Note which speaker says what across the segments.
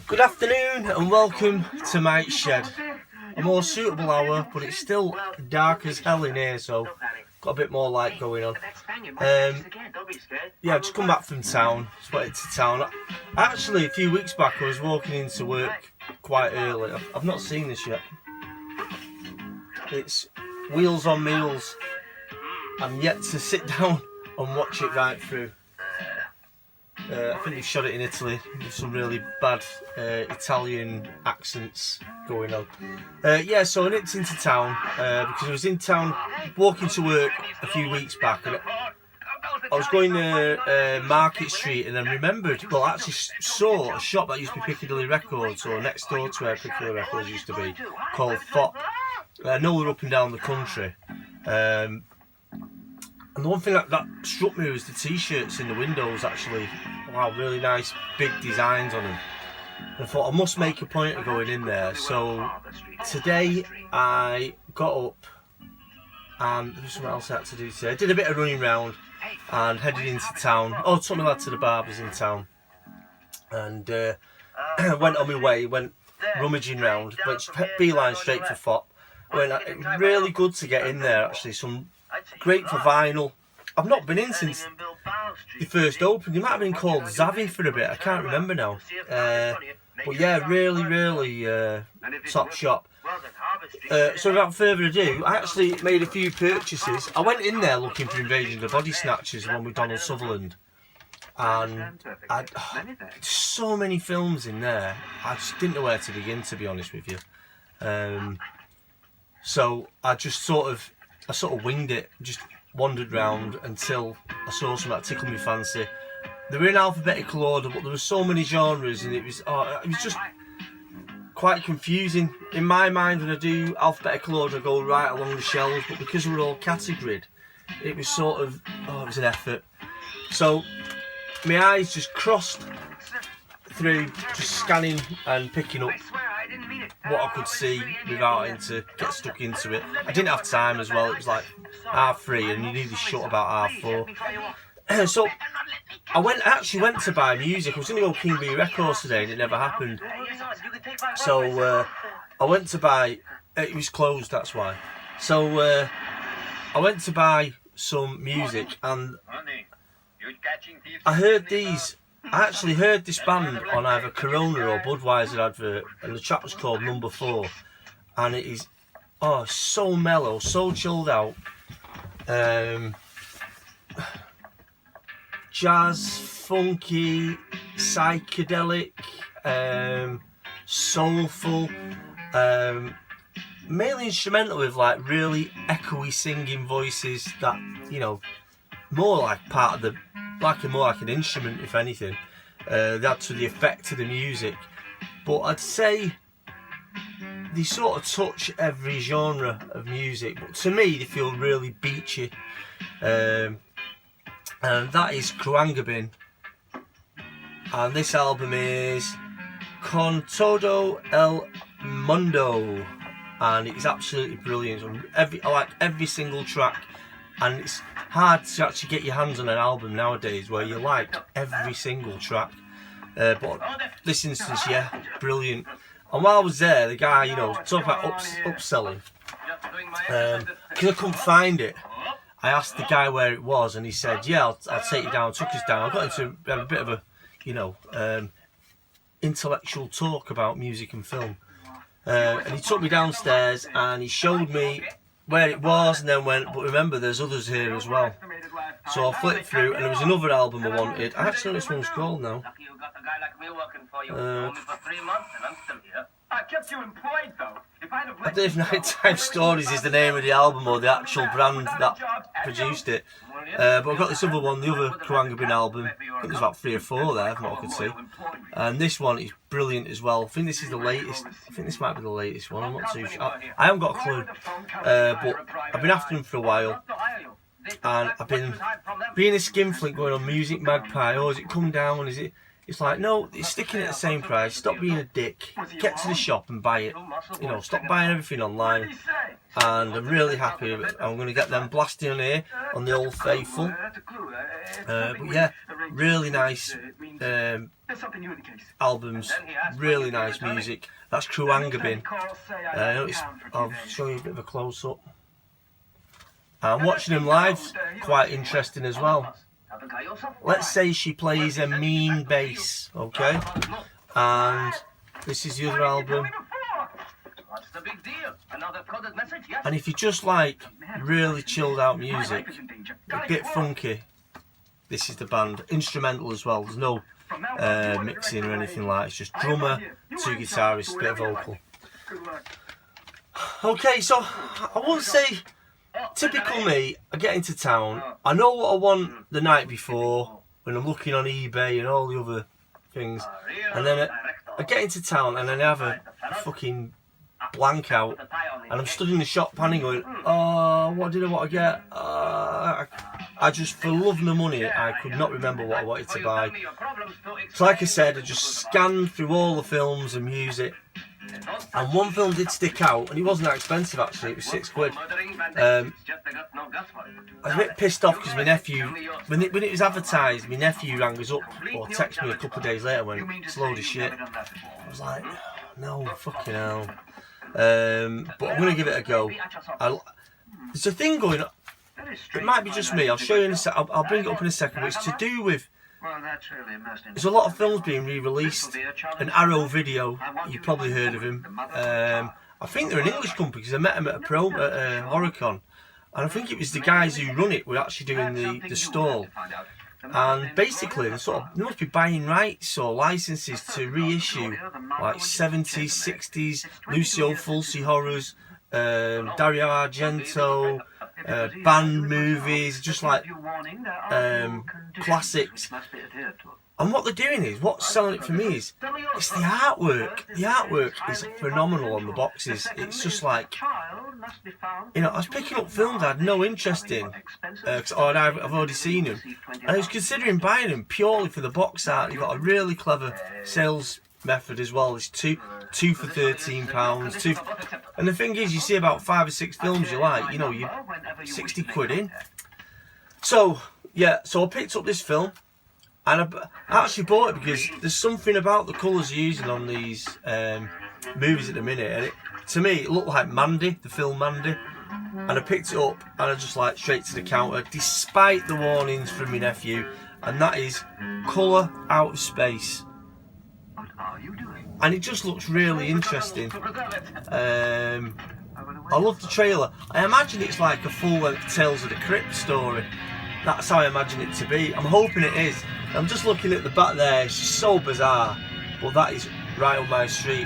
Speaker 1: Good afternoon and welcome to my shed. A more suitable hour, but it's still dark as hell in here, so got a bit more light going on. Yeah, I've just come back from town, just went into town. Actually, a few weeks back I was walking into work quite early. I've not seen this yet. It's Wheels on Meals. I'm yet to sit down and watch it right through. I think they shot it in Italy with some really bad Italian accents going on. Yeah, so I nipped into town because I was in town walking to work a few weeks back, and I was going to Market Street, and then remembered, well, I actually saw a shop that used to be Piccadilly Records, or next door to where Piccadilly Records used to be, called FOP. I know they're up and down the country. And the one thing that struck me was the t-shirts in the windows, actually. Wow, really nice big designs on them. And I thought I must make a point of going in there. So today I got up and there was something else I had to do today. I did a bit of running around and headed into town. Oh, took my lad to the barbers in town. And went on my way, went rummaging round, went beeline straight for FOP. Went really good to get in there, actually. Some great for vinyl. I've not been in since they first opened. They might have been called Zavvi for a bit, I can't remember now. But yeah, really top shop. So without further ado, I actually made a few purchases. I went in there looking for Invasion of the Body Snatchers, the one with Donald Sutherland. And so many films in there, I just didn't know where to begin, to be honest with you. So I just sort of winged it, just wandered round until I saw something that tickled my fancy. They were in alphabetical order, but there were so many genres, and it was just quite confusing. In my mind, when I do alphabetical order, I go right along the shelves, but because we're all categoried, it was sort of, it was an effort. So my eyes just crossed through, just scanning and picking up what I could see without having to get stuck into it. I didn't have time as well. It was like 3:30 and you needed to shut about 4:30. So I actually went to buy music. I was going to go King B Records today and it never happened. So I went to buy, it was closed, that's why. So I went to buy some music and I actually heard this band on either Corona or Budweiser advert, and the track was called Number 4, and it is so mellow, so chilled out, jazz, funky, psychedelic, soulful, mainly instrumental with like really echoey singing voices that, you know, more like part of the, more like an instrument, if anything. That's the effect of the music. But I'd say they sort of touch every genre of music. But to me, they feel really beachy. And that is Kruangabin. And this album is Con Todo El Mundo. And it's absolutely brilliant. I like every single track. And it's hard to actually get your hands on an album nowadays where you like every single track. But this instance, yeah, brilliant. And while I was there, the guy, you know, talking about upselling, because I couldn't find it, I asked the guy where it was, and he said, yeah, I'll take you down. Took us down. I got into a bit of a, you know, intellectual talk about music and film. And he took me downstairs and he showed me where it was, and then went, but remember there's others here as well. So I flipped through and there was another album I wanted. I actually know this one's called now. I kept you employed though. I don't know if Nighttime Stories is the name of the album or the actual brand that produced it. But I've got this other one, the other Kruangabin album. I think there's about 3 or 4 there from what I could see. And this one is brilliant as well. I think this is the latest. I think this might be the latest one. I'm not too sure. I haven't got a clue. But I've been after them for a while. And I've been being a skinflint going on Music Magpie. Oh, has it come down? Is it It's like, no, it's sticking at the same price. Stop being a dick. Get to the shop and buy it. You know, stop buying everything online. And I'm really happy with it. I'm going to get them blasting on here on the Old Faithful. But yeah, really nice albums. Really nice music. That's Cruanga Bin. I'll show you a bit of a close up. And watching them live, quite interesting as well. Let's say she plays a mean bass, okay? And this is the other album. And if you just like really chilled out music, a bit funky, this is the band. Instrumental as well, there's no mixing or anything like that. It's just drummer, 2 guitarists, bit of vocal. Okay, so I wouldn't say typical me. I get into town, I know what I want the night before when I'm looking on eBay and all the other things, and then I get into town and then I have a fucking blank out and I'm stood in the shop panning going, oh, what did I want to get? I just, for love nor money, I could not remember what I wanted to buy. So like I said, I just scanned through all the films and music, and one film did stick out, and it wasn't that expensive actually, it was £6. I was a bit pissed off because my nephew, when it was advertised, my nephew rang us up or texted me a couple of days later and went, it's a load of shit. I was like, no, fucking hell. But I'm going to give it a go. There's a thing going on, it might be just me, I'll show you in a sec, I'll bring it up in a second, but it's to do with, there's a lot of films being re-released. An Arrow Video, you've probably heard of him. I think they're an English company because I met them at a HorrorCon, and I think it was the guys who run it were actually doing the stall. And basically, they must be buying rights or licenses to reissue like 70s, 60s, Lucio Fulci horrors, Dario Argento, band movies, just like classics. And what they're doing is, what's selling it for me is, it's the artwork. The artwork is phenomenal on the boxes. It's just like, you know, I was picking up films I had no interest in, I've already seen them, and I was considering buying them purely for the box art. You've got a really clever sales method as well. It's two for £13. And the thing is, you see about 5 or 6 films you like, you know, you're 60 quid in. So yeah, so I picked up this film, and I actually bought it because there's something about the colours using on these movies at the minute, and to me it looked like Mandy, the film Mandy, and I picked it up and I just like straight to the counter, despite the warnings from my nephew, and that is Colour Out of Space. And it just looks really interesting. I love the trailer. I imagine it's like a full-length Tales of the Crypt story. That's how I imagine it to be. I'm hoping it is. I'm just looking at the back there, it's just so bizarre, but that is right up my street.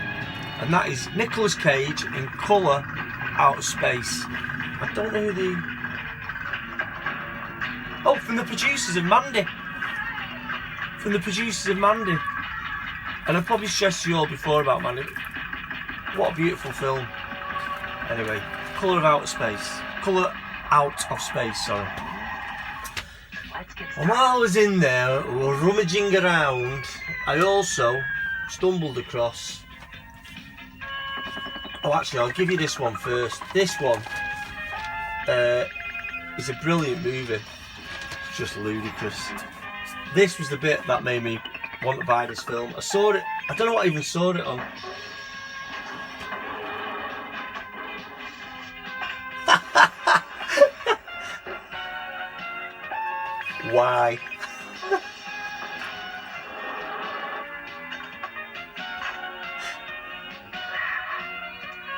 Speaker 1: And that is Nicolas Cage in Colour Out of Space. I don't know who oh, from the producers of Mandy. From the producers of Mandy. And I've probably stressed you all before about Mandy. What a beautiful film. Anyway, Colour of Outer Space. Colour Out of Space, sorry. And while I was in there rummaging around, I also stumbled across, oh actually I'll give you this one first. This one is a brilliant movie. It's just ludicrous. This was the bit that made me want to buy this film. I saw it, I don't know what I even saw it on. Why?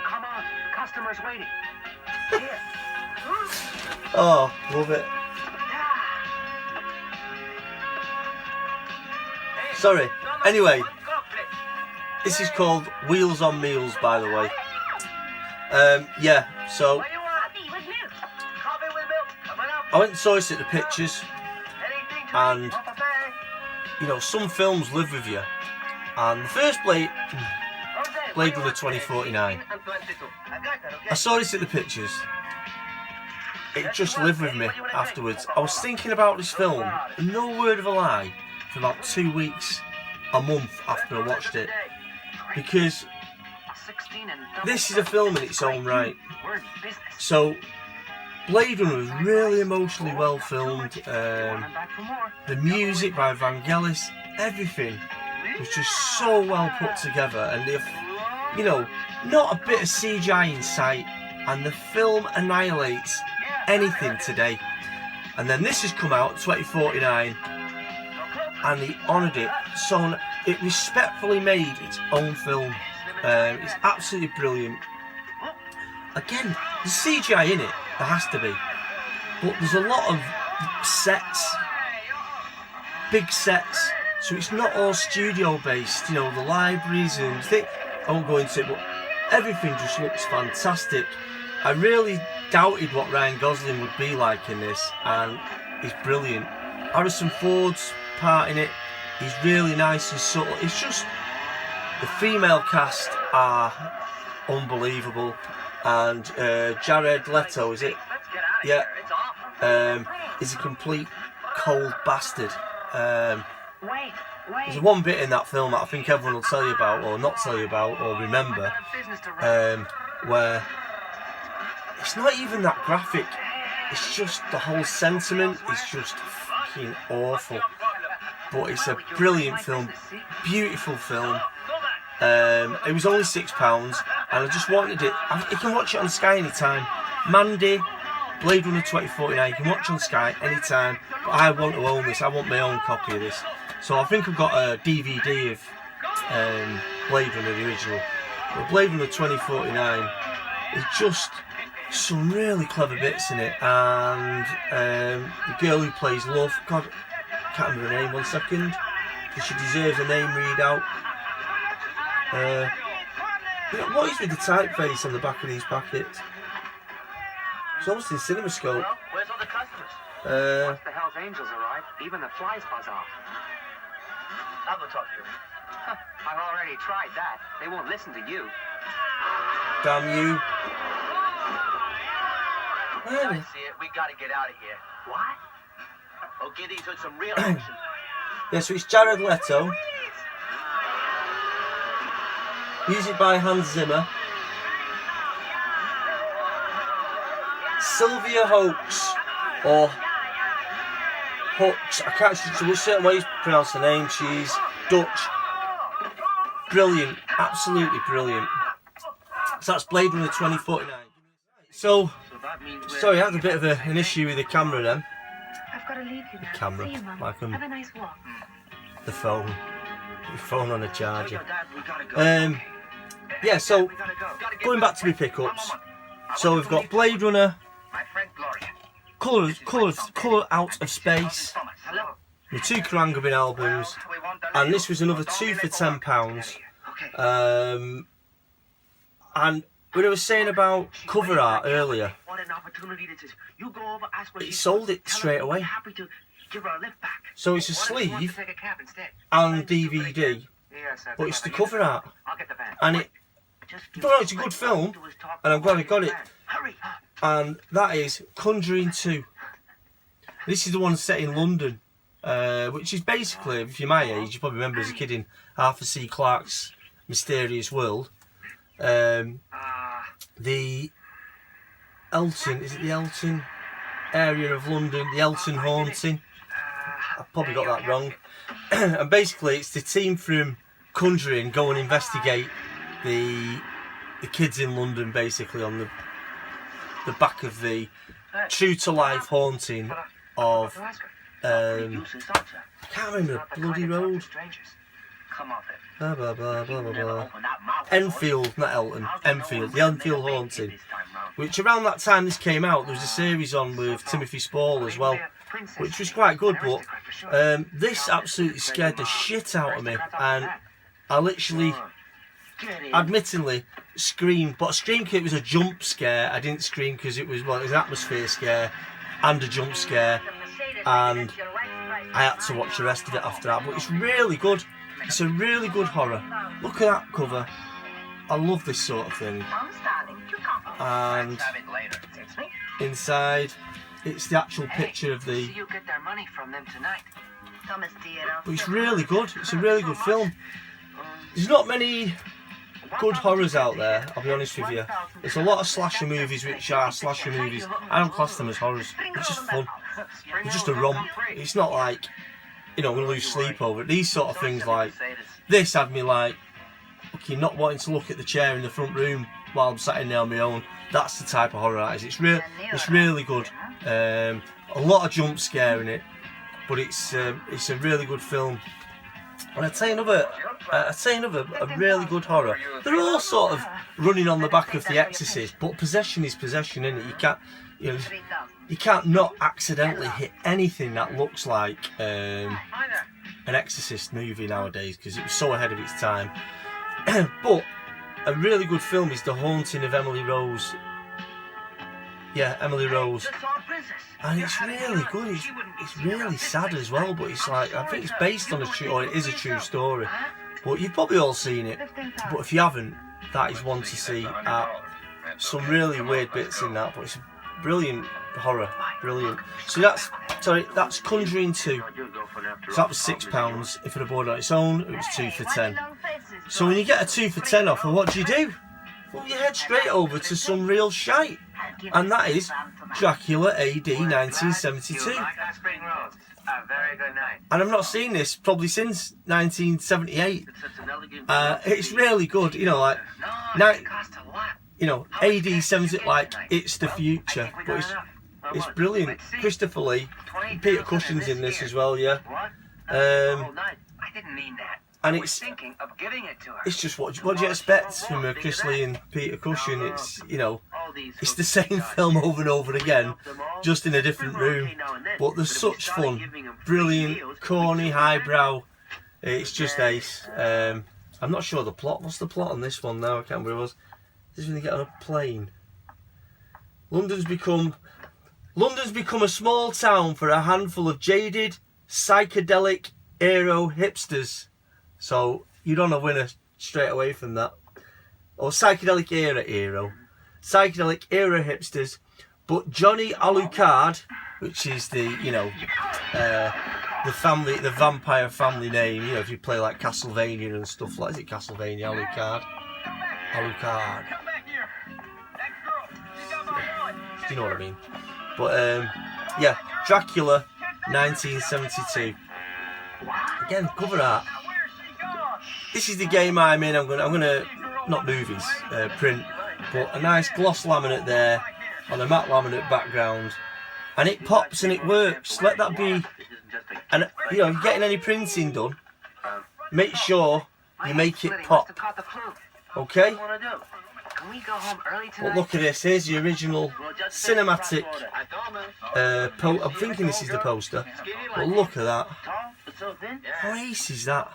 Speaker 2: Come on, customers waiting. Here.
Speaker 1: Oh, love it. Sorry. Anyway, this is called Wheels on Meals, by the way. Yeah, so I went and saw this at the pictures, and you know, some films live with you. And the first Blade Runner 2049, I saw this at the pictures. It just lived with me afterwards. I was thinking about this film, no word of a lie, for about 2 weeks. a month after I watched it, because this is a film in its own right. So Blade Runner was really emotionally well filmed. The music by Vangelis, everything was just so well put together, and you know, not a bit of CGI in sight, and the film annihilates anything today. And then this has come out 2049, and they honoured it. So it respectfully made its own film. It's absolutely brilliant. Again, there's CGI in it, there has to be, but there's a lot of sets, big sets, so it's not all studio based, you know, the libraries and things. I won't go into it, but everything just looks fantastic. I really doubted what Ryan Gosling would be like in this, and he's brilliant. Harrison Ford's part in it, he's really nice and subtle. It's just, the female cast are unbelievable, and Jared Leto, is it? Yeah, is a complete cold bastard. There's one bit in that film that I think everyone will tell you about, or not tell you about, or remember, where it's not even that graphic, it's just the whole sentiment is just fucking awful. But it's a brilliant film, beautiful film. It was only £6, and I just wanted it. You can watch it on Sky anytime. Mandy, Blade Runner 2049, you can watch on Sky anytime. But I want to own this, I want my own copy of this. So I think I've got a DVD of Blade Runner, the original. But Blade Runner 2049 is just some really clever bits in it, and the girl who plays Love, God, I can't remember her name, 1 second, because she deserves a name read out. What is with the typeface on the back of these packets? It's almost in CinemaScope.
Speaker 2: Well, where's all the customers? Once the Hell's Angels arrive, even the flies buzz off. I'll go talk to them. I've already tried that. They won't listen to you.
Speaker 1: Damn you.
Speaker 2: I see it. We gotta get out of here. What? Oh, Giddy took some real action.
Speaker 1: Yeah, so it's Jared Leto. Music by Hans Zimmer. Sylvia Hoeks, or Hooks, I can't see a certain way you pronounce her name, she's Dutch. Brilliant, absolutely brilliant. So that's Blade Runner 2049. So, sorry, I had a bit of an issue with the camera then.
Speaker 3: I've got to leave you now.
Speaker 1: The camera,
Speaker 3: See you, Mum.
Speaker 1: like
Speaker 3: Have a nice walk.
Speaker 1: the phone on a charger. Yeah, so going back to my pickups. So we've got Blade Runner, Colour Out of Space, the 2 Kerrang! Bin albums, and this was another 2 for £10. And when I was saying about cover art earlier, it sold it straight away. So it's a sleeve and DVD, but it's the cover art, and it's a good film, and I'm glad I got it. And that is Conjuring 2. This is the one set in London, which is basically, if you're my age, you probably remember as a kid in Arthur C. Clarke's Mysterious World. The Elton, is it the Elton area of London? The Elton Haunting. I probably got that wrong. And basically, it's the team from Conjuring go and investigate the kids in London, basically on the back of the true to life haunting of I can't remember the bloody road. Blah blah blah blah blah blah. Enfield, not Elton. Enfield, the Enfield haunting. Which around that time this came out, there was a series on with Timothy Spall as well, which was quite good. But this absolutely scared the shit out of me, and I literally, admittedly, screamed. But I screamed because it was a jump scare. I didn't scream because it was an atmosphere scare and a jump scare, and I had to watch the rest of it after that. But it's really good. It's a really good horror. Look at that cover. I love this sort of thing. And inside, it's the actual picture of the but it's really good. It's a really good film. There's not many good horrors out there, I'll be honest with you. There's a lot of slasher movies which are slasher movies. I don't class them as horrors. It's just fun. It's just a romp. It's not like, you know, I'm going to lose sleep over it. These sort of things like this had me like, okay, not wanting to look at the chair in the front room while I'm sat in there on my own. That's the type of horror that is. It's really good. A lot of jump scare in it, but it's a really good film. And I'd say another a really good horror. They're all sort of running on the back of The Exorcist, but possession is possession, isn't it? You can't not accidentally hit anything that looks like an Exorcist movie nowadays, because it was so ahead of its time. But a really good film is The Haunting of Emily Rose. Yeah, Emily Rose. And it's really good. It's really sad as well, but it's like, I think it's based on a true, or it is a true story. But you've probably all seen it. But if you haven't, that is one to see. Some really weird bits in that, but it's a brilliant horror. Brilliant. So that's Conjuring 2. So that was £6. If it had bought it on its own, it was 2 for £10. So when you get a 2 for £10 offer, what do? Well, you head straight over to some real shite. And that is Dracula AD 1972. And I've not seen this probably since 1978. It's really good, you know, like, AD 70, like, it's the future. But it's brilliant. Christopher Lee, Peter Cushing's in this as well, yeah. And it's just what do you expect from Chris Lee and Peter Cushing? It's, you know, it's the same film over and over again, just in a different room. But there's such fun, brilliant, corny, highbrow. It's just ace. I'm not sure the plot. What's the plot on this one now? I can't remember what it was. This is when they get on a plane. London's become a small town for a handful of jaded, psychedelic aero hipsters. So you don't have a winner straight away from that. Or psychedelic era hipsters. But Johnny Alucard, which is the, you know, the vampire family name, you know, if you play like Castlevania and stuff like, is it Castlevania? Alucard. Do you know what I mean? But yeah, Dracula 1972. Again, cover art. This is the game I'm in. I'm gonna not movies, print, but a nice gloss laminate there on a matte laminate background, and it pops and it works. Let that be. And you know, if you're getting any printing done, make sure you make it pop. Okay? But look at this. Here's the original cinematic. I'm thinking this is the poster, but look at that. How ace is that?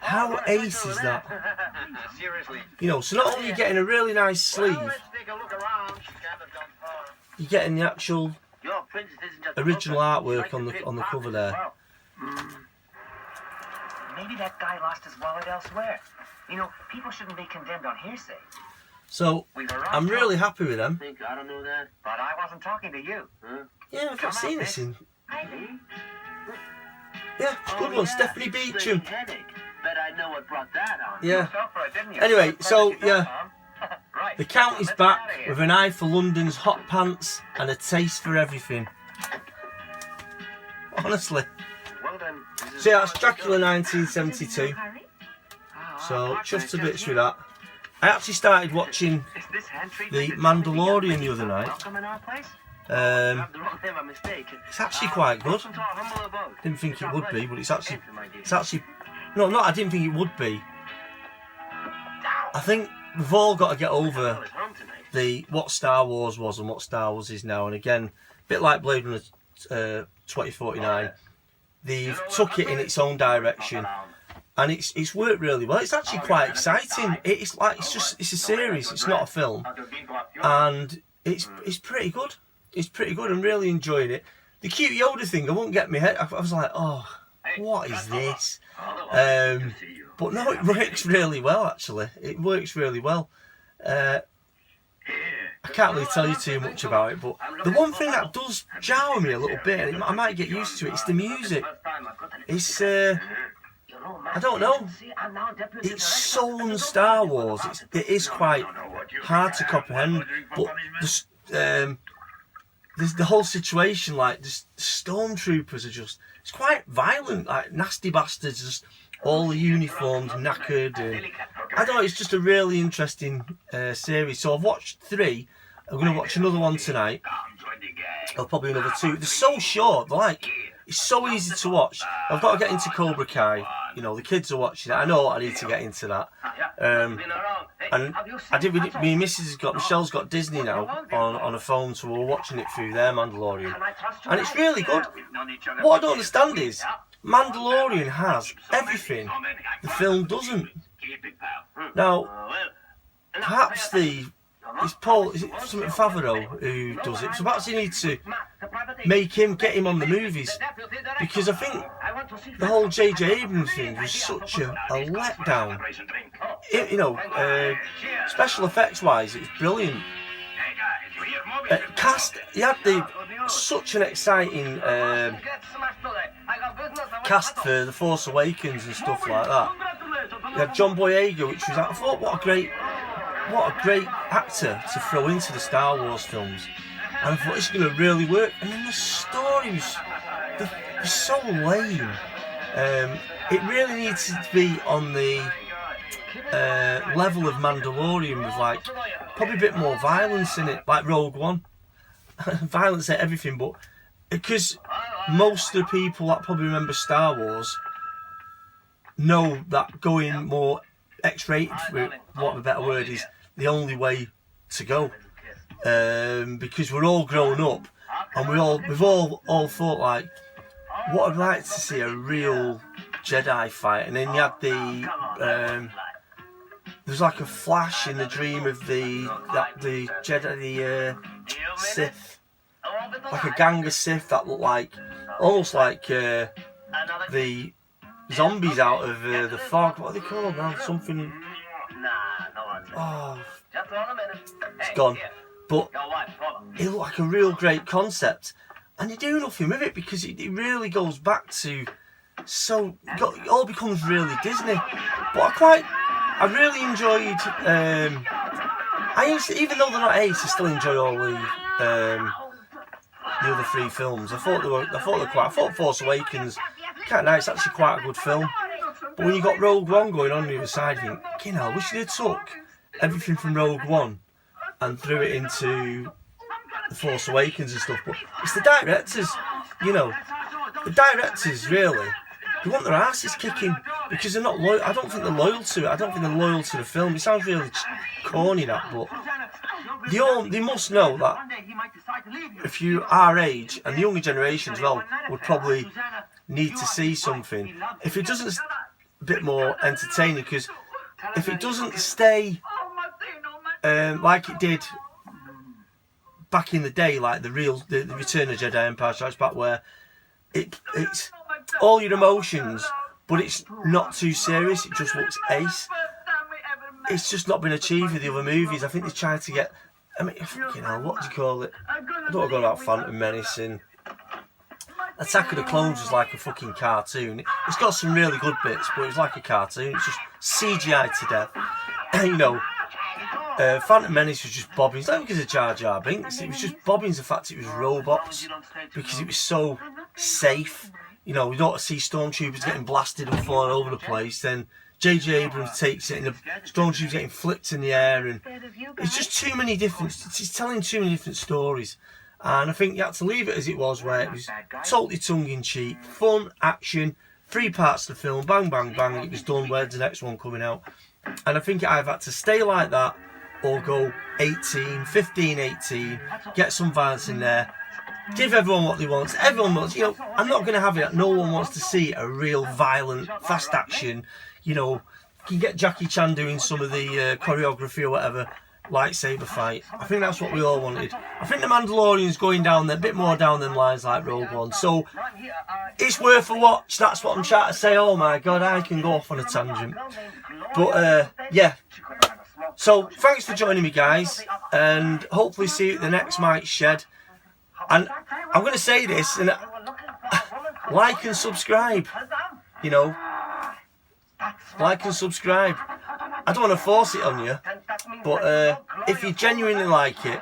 Speaker 1: How ace is that? You know, so not only are you getting a really nice sleeve, you're getting the actual original artwork on the cover there.
Speaker 2: Maybe that guy lost his wallet elsewhere. You know, people shouldn't be condemned on hearsay.
Speaker 1: So I'm really happy with them.
Speaker 2: I don't know that, but I wasn't talking to you.
Speaker 1: Yeah, I've not seen this in. Yeah, it's a good one. Stephanie Beacham.
Speaker 2: Bet I know what brought that on.
Speaker 1: Yeah. Anyway, so yeah, the count is back with an eye for London's hot pants and a taste for everything. Honestly. So yeah, that's Dracula 1972. So just a bit through that. I actually started watching the Mandalorian the other night. It's actually quite good. Didn't think it would be, but it's actually no, I didn't think it would be. I think we've all got to get over what Star Wars was and what Star Wars is now. And again, a bit like Blade Runner 2049, they've took it in its own direction, and it's worked really well. It's actually quite exciting. It's a series. It's not a film, and it's pretty good. It's pretty good. I'm really enjoying it. The cute Yoda thing, I won't get my head. I was like, oh, what is this? But no, it works really well, actually. It works really well. I can't really tell you too much about it, but the one thing that does jar me a little bit, and I might get used to it, it's the music. It's, I don't know, it's so un-Star Wars, it is quite hard to comprehend, but the whole situation, like, the Stormtroopers are just, it's quite violent, like, nasty bastards, just all the uniforms knackered, and I don't know, it's just a really interesting series. So I've watched 3, I'm going to watch another one tonight, or probably another 2. They're so short, they're like, it's so easy to watch. I've got to get into Cobra Kai, you know, the kids are watching it, I know I need to get into that. And I did, me and Michelle's got Disney now on a phone, so we're watching it through their Mandalorian, and it's really good. What I don't understand is, Mandalorian has everything the film doesn't. Now, perhaps is it something Favreau who does it, so perhaps you need to get him on the movies, because I think the whole J.J. Abrams thing was such a letdown. You know, special effects wise, it was brilliant. Cast, he had such an exciting cast for The Force Awakens and stuff like that. You had John Boyega, which was, I thought, what a great actor to throw into the Star Wars films. And I thought, it's going to really work. And then the stories, they're so lame. It really needs to be on the level of Mandalorian, with like probably a bit more violence in it, like Rogue One. Violence at everything, but because most of the people that probably remember Star Wars know that going more X-rated, for what a better word is, the only way to go. Because we're all grown up, and we've all thought, like, what I'd like to see a real Jedi fight. And then you had there's like a flash in the dream of the Jedi, Sith, like a gang of Sith that looked like, almost like the zombies out of the fog. What are they called now? Something. Oh, it's gone. But it looked like a real great concept, and you do nothing with it because it really goes back to it all becomes really Disney. But I really enjoyed. Even though they're not 8, I still enjoy all the other 3 films. I thought Force Awakens, kind of nice, actually quite a good film. But when you got Rogue One going on the other side, you think, you know, we should have took everything from Rogue One and threw it into The Force Awakens and stuff. But it's the directors, you know, really, they want their asses kicking because they're not loyal. I don't think they're loyal to it. I don't think they're loyal to the film. It sounds really corny, that, but they must know that if you our age, and the younger generation as well, would probably need to see something. If it doesn't, a bit more entertaining, because if it doesn't stay like it did back in the day, like the Return of the Jedi, Empire Strikes Back, where it's all your emotions, but it's not too serious, it just looks ace. It's just not been achieved with the other movies. I think they tried to get, I mean, you know, what do you call it? I don't want to go about Phantom Menace, and Attack of the Clones was like a fucking cartoon. It's got some really good bits, but it's like a cartoon. It's just CGI to death. You know, Phantom Menace was just bobbins. Not because of Jar Jar Binks. It was just bobbins. The fact it was robots, because it was so safe. You know, we don't see Stormtroopers getting blasted and falling over the place. Then J.J. Abrams takes it, and the Stormtroopers getting flipped in the air, and it's just too many different. It's telling too many different stories. And I think you had to leave it as it was, where it was totally tongue-in-cheek, fun, action, 3 parts of the film, bang, bang, bang, it was done, where's the next one coming out? And I think it either had to stay like that, or go 18, 15, 18, get some violence in there, give everyone what they want. Everyone wants, you know, I'm not going to have it, no one wants to see a real violent, fast action, you know, you can get Jackie Chan doing some of the choreography or whatever, lightsaber fight. I think that's what we all wanted. I think The Mandalorian's going down there, a bit more down them lines like Rogue One. So it's worth a watch. That's what I'm trying to say. Oh my god, I can go off on a tangent. But yeah, So thanks for joining me, guys, and hopefully see you at the next Mike's Shed. And I'm going to say this, and like and subscribe, you know, like and subscribe. I don't want to force it on you, but if you genuinely like it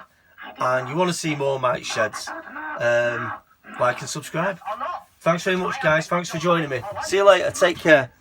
Speaker 1: and you want to see more Mike's Sheds, like and subscribe. Thanks very much, guys. Thanks for joining me. See you later. Take care.